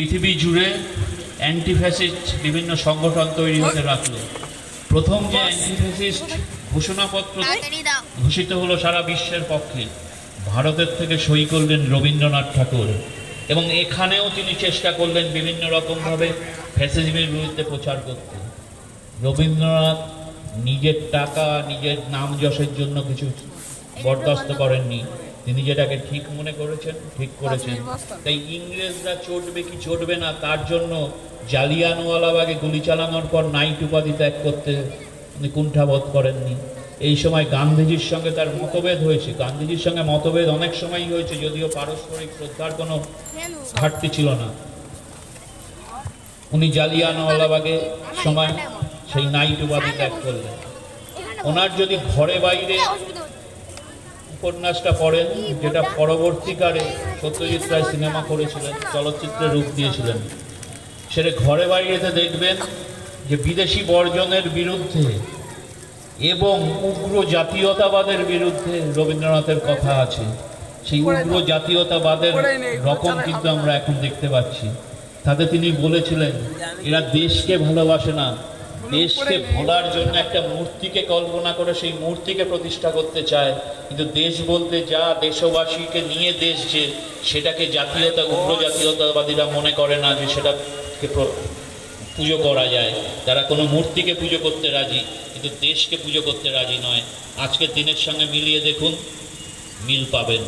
পৃথিবী জুড়ে অ্যান্টিফ্যাসিস্ট বিভিন্ন সংগঠন তৈরি হতে লাগলো। প্রথম যে অ্যান্টিফ্যাসিস্ট ঘোষণাপত্র ঘোষিত হলো সারা বিশ্বের পক্ষে, ভারতের থেকে সই করলেন রবীন্দ্রনাথ ঠাকুর, এবং এখানেও তিনি চেষ্টা করলেন বিভিন্ন রকমভাবে ফ্যাসিজমের বিরুদ্ধে প্রচার করতে। রবীন্দ্রনাথ নিজের টাকা, নিজের নাম যশের জন্য কিছু বরদাস্ত করেননি। তিনি যেটাকে ঠিক মনে করেছেন, ঠিক করেছেন। তাই ইংরেজরা চটবে কি চটবে না তার জন্য জালিয়ানওয়ালাবাগে গুলি চালানোর পর নাইট উপাধি ত্যাগ করতে উনি কুণ্ঠাবোধ করেননি। এই সময় গান্ধীজির সঙ্গে তার মতভেদ হয়েছে। গান্ধীজির সঙ্গে মতভেদ অনেক সময়ই হয়েছে, যদিও পারস্পরিক শ্রদ্ধার কোনো ঘাটতি ছিল না। উনি জালিয়ানওয়ালাবাগে সময় সেই নাইট উপাধি ত্যাগ করলেন। ওনার যদি ঘরে বাইরে উপন্যাসটা পড়েন, যেটা পরবর্তীকালে সত্যজিৎ রায় সিনেমা করেছিলেন, চলচ্চিত্রে রূপ দিয়েছিলেন, সেটা ঘরে বাইরেতে দেখবেন যে বিদেশি বর্জনের বিরুদ্ধে এবং উগ্র জাতীয়তাবাদের বিরুদ্ধে রবীন্দ্রনাথের কথা আছে। সেই উগ্র জাতীয়তাবাদের রকম কিন্তু আমরা এখন দেখতে পাচ্ছি। তাতে তিনি বলেছিলেন এরা দেশকে ভালোবাসে না, দেশকে ভোলার জন্য একটা মূর্তিকে কল্পনা করে সেই মূর্তিকে প্রতিষ্ঠা করতে চায়। কিন্তু দেশ বলতে যা দেশবাসীকে নিয়ে দেশ, যে সেটাকে জাতীয়তা, উগ্র জাতীয়তাবাদীরা মনে করে না যে সেটাকে পুজো করা যায়। তারা কোনো মূর্তিকে পুজো করতে রাজি, কিন্তু দেশকে পুজো করতে রাজি নয়। আজকের দিনের সঙ্গে মিলিয়ে দেখুন, মিল পাবেন।